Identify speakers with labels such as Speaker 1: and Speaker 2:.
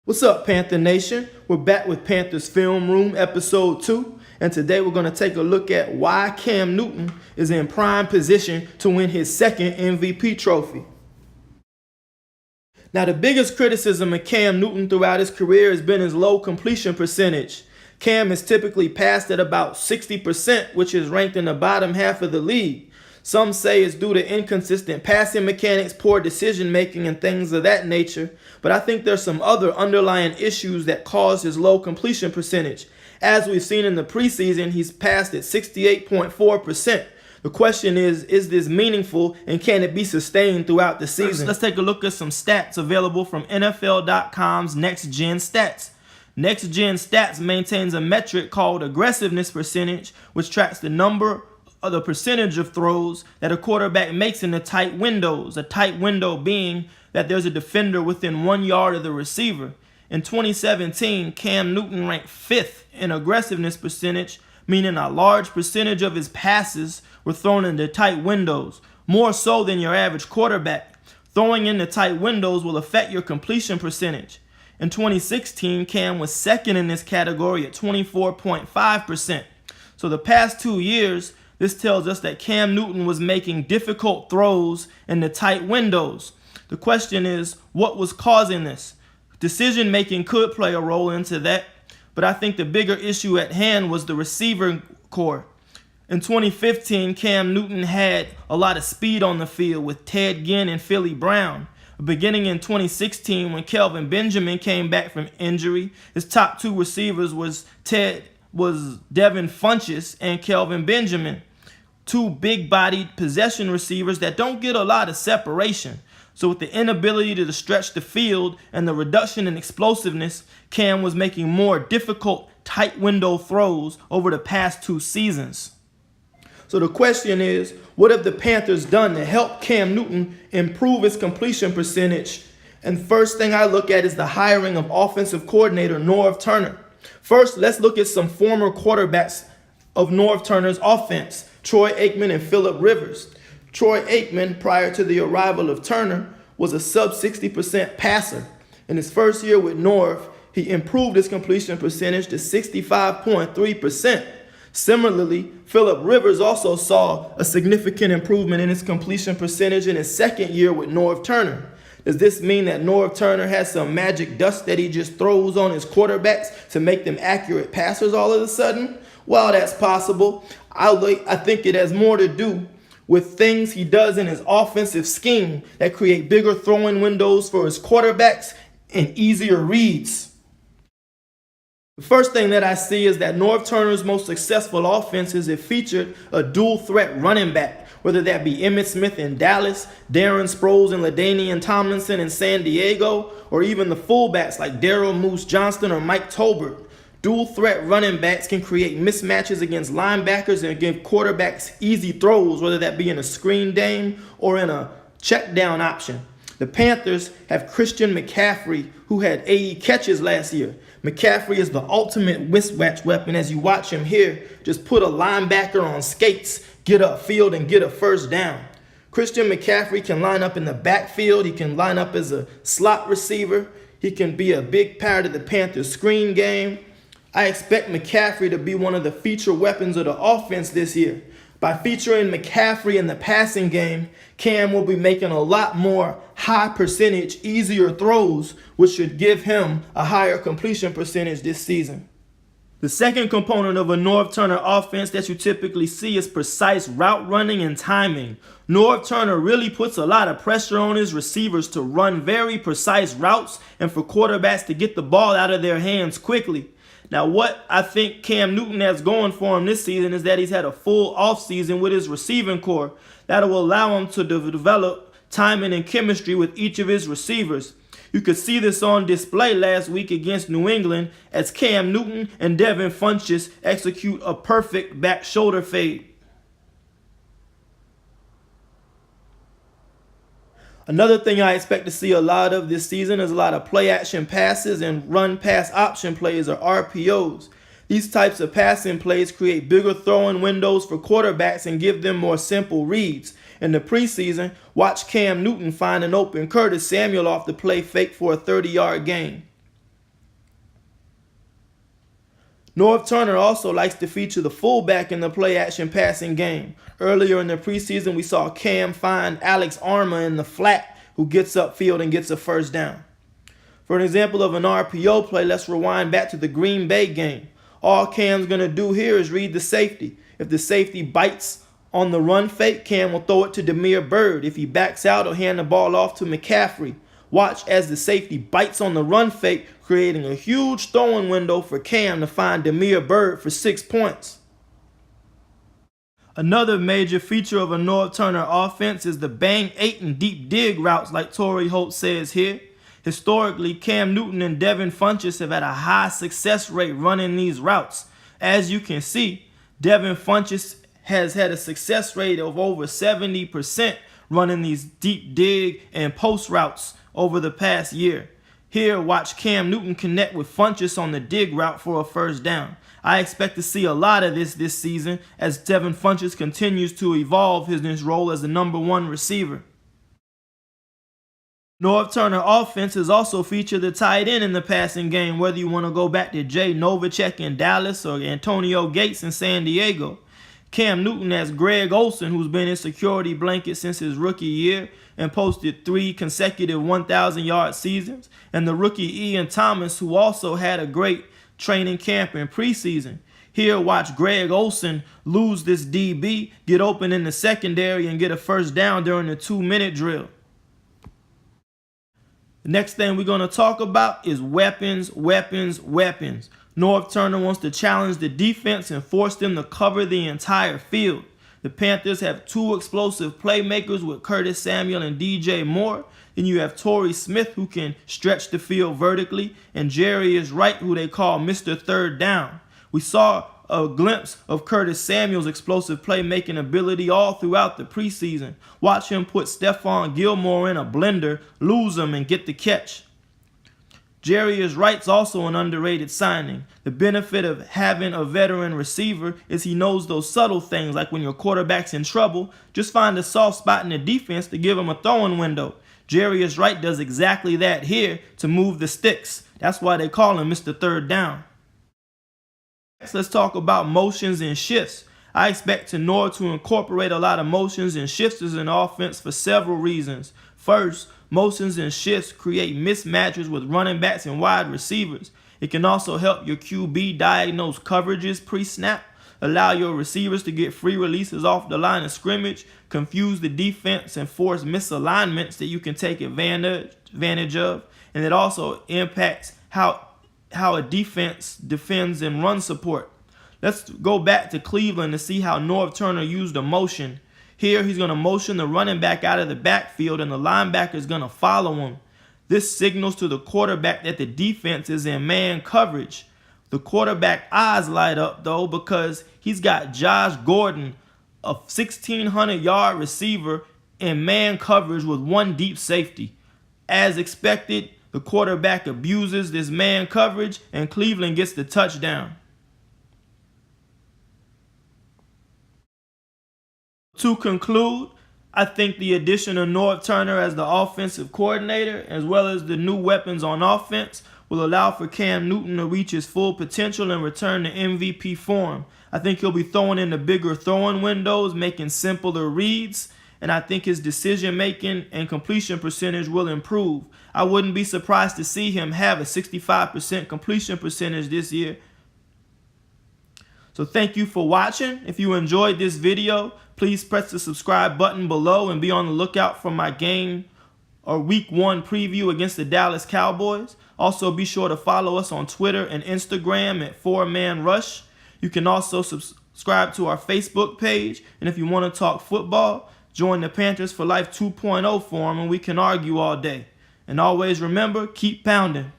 Speaker 1: What's up, Panther Nation? We're back with Panthers Film Room Episode 2, and today we're going to take a look at why Cam Newton is in prime position to win his second MVP trophy. Now, the biggest criticism of Cam Newton throughout his career has been his low completion percentage. Cam is typically passed at about 60%, which is ranked in the bottom half of the league. Some say it's due to inconsistent passing mechanics, poor decision making, and things of that nature, but I think there's some other underlying issues that cause his low completion percentage. As we've seen in the preseason, he's passed at 68.4%. The question is this meaningful and can it be sustained throughout the season? Let's take a look at some stats available from NFL.com's Next Gen Stats. Next Gen Stats maintains a metric called aggressiveness percentage, which tracks the percentage of throws that a quarterback makes in the tight windows, a tight window being that there's a defender within 1 yard of the receiver. In 2017, Cam Newton ranked 5th in aggressiveness percentage, meaning a large percentage of his passes were thrown into tight windows, more so than your average quarterback. Throwing into tight windows will affect your completion percentage. In 2016, Cam was second in this category at 24.5%. So the past 2 years, this tells us that Cam Newton was making difficult throws in the tight windows. The question is, what was causing this? Decision making could play a role into that, but I think the bigger issue at hand was the receiver core. In 2015, Cam Newton had a lot of speed on the field with Ted Ginn and Philly Brown. Beginning in 2016, when Kelvin Benjamin came back from injury, his top two receivers was Devin Funchess and Kelvin Benjamin, two big-bodied possession receivers that don't get a lot of separation. So with the inability to stretch the field and the reduction in explosiveness, Cam was making more difficult tight window throws over the past 2 seasons. So the question is, what have the Panthers done to help Cam Newton improve his completion percentage? And first thing I look at is the hiring of offensive coordinator Norv Turner. First, let's look at some former quarterbacks of Norv Turner's offense, Troy Aikman and Phillip Rivers. Troy Aikman, prior to the arrival of Turner, was a sub 60% passer. In his first year with Norv, he improved his completion percentage to 65.3%. Similarly, Phillip Rivers also saw a significant improvement in his completion percentage in his second year with Norv Turner. Does this mean that Norv Turner has some magic dust that he just throws on his quarterbacks to make them accurate passers all of a sudden? Well, that's possible. I think it has more to do with things he does in his offensive scheme that create bigger throwing windows for his quarterbacks and easier reads. The first thing that I see is that Norv Turner's most successful offenses have featured a dual threat running back, whether that be Emmitt Smith in Dallas, Darren Sproles and LaDainian Tomlinson in San Diego, or even the fullbacks like Daryl Moose Johnston or Mike Tolbert. Dual threat running backs can create mismatches against linebackers and give quarterbacks easy throws, whether that be in a screen game or in a check down option. The Panthers have Christian McCaffrey, who had 80 catches last year. McCaffrey is the ultimate mismatch weapon. As you watch him here, just put a linebacker on skates, get upfield, and get a first down. Christian McCaffrey can line up in the backfield. He can line up as a slot receiver. He can be a big part of the Panthers' screen game. I expect McCaffrey to be one of the feature weapons of the offense this year. By featuring McCaffrey in the passing game, Cam will be making a lot more high percentage, easier throws, which should give him a higher completion percentage this season. The second component of a Norv Turner offense that you typically see is precise route running and timing. Norv Turner really puts a lot of pressure on his receivers to run very precise routes and for quarterbacks to get the ball out of their hands quickly. Now, what I think Cam Newton has going for him this season is that he's had a full offseason with his receiving core that will allow him to develop timing and chemistry with each of his receivers. You could see this on display last week against New England as Cam Newton and Devin Funchess execute a perfect back shoulder fade. Another thing I expect to see a lot of this season is a lot of play action passes and run pass option plays or RPOs. These types of passing plays create bigger throwing windows for quarterbacks and give them more simple reads. In the preseason, watch Cam Newton find an open Curtis Samuel off the play fake for a 30-yard gain. Norv Turner also likes to feature the fullback in the play-action passing game. Earlier in the preseason, we saw Cam find Alex Armour in the flat, who gets upfield and gets a first down. For an example of an RPO play, let's rewind back to the Green Bay game. All Cam's going to do here is read the safety. If the safety bites on the run fake, Cam will throw it to Damiere Byrd. If he backs out, he'll hand the ball off to McCaffrey. Watch as the safety bites on the run fake, creating a huge throwing window for Cam to find Damiere Byrd for 6 points. Another major feature of a Norv Turner offense is the bang 8 and deep dig routes, like Torrey Holt says here. Historically, Cam Newton and Devin Funchess have had a high success rate running these routes. As you can see, Devin Funchess has had a success rate of over 70% running these deep dig and post routes over the past year. Here, watch Cam Newton connect with Funchess on the dig route for a first down. I expect to see a lot of this season as Devin Funchess continues to evolve his role as the #1 receiver. Norv Turner offense has also featured the tight end in the passing game, whether you want to go back to Jay Novacek in Dallas or Antonio Gates in San Diego. Cam Newton has Greg Olsen, who's been his security blanket since his rookie year and posted 3 consecutive 1,000-yard seasons, and the rookie Ian Thomas, who also had a great training camp in preseason. Here, watch Greg Olsen lose this DB, get open in the secondary, and get a first down during the 2-minute drill. The next thing we're going to talk about is weapons. Norv Turner wants to challenge the defense and force them to cover the entire field. The Panthers have 2 explosive playmakers with Curtis Samuel and DJ Moore. Then you have Torrey Smith, who can stretch the field vertically, and Jarius Wright, who they call Mr. Third Down. We saw a glimpse of Curtis Samuel's explosive playmaking ability all throughout the preseason. Watch him put Stephon Gilmore in a blender, lose him, and get the catch. Jarius Wright's also an underrated signing. The benefit of having a veteran receiver is he knows those subtle things, like when your quarterback's in trouble, just find a soft spot in the defense to give him a throwing window. Jarius Wright does exactly that here to move the sticks. That's why they call him Mr. Third Down. Next, let's talk about motions and shifts. I expect Norv to incorporate a lot of motions and shifts in offense for several reasons. First, motions and shifts create mismatches with running backs and wide receivers. It can also help your QB diagnose coverages pre-snap, allow your receivers to get free releases off the line of scrimmage, confuse the defense, and force misalignments that you can take advantage of. And it also impacts how a defense defends and run support. Let's go back to Cleveland to see how Norv Turner used a motion. Here, he's going to motion the running back out of the backfield, and the linebacker is going to follow him. This signals to the quarterback that the defense is in man coverage. The quarterback eyes light up, though, because he's got Josh Gordon, a 1,600-yard receiver, in man coverage with 1 deep safety. As expected, the quarterback abuses this man coverage, and Cleveland gets the touchdown. To conclude, I think the addition of Norv Turner as the offensive coordinator, as well as the new weapons on offense, will allow for Cam Newton to reach his full potential and return to MVP form. I think he'll be throwing in the bigger throwing windows, making simpler reads, and I think his decision-making and completion percentage will improve. I wouldn't be surprised to see him have a 65% completion percentage this year. So thank you for watching. If you enjoyed this video, please press the subscribe button below and be on the lookout for my game or Week 1 preview against the Dallas Cowboys. Also, be sure to follow us on Twitter and Instagram at 4Man Rush. You can also subscribe to our Facebook page. And if you want to talk football, join the Panthers for Life 2.0 forum and we can argue all day. And always remember, keep pounding.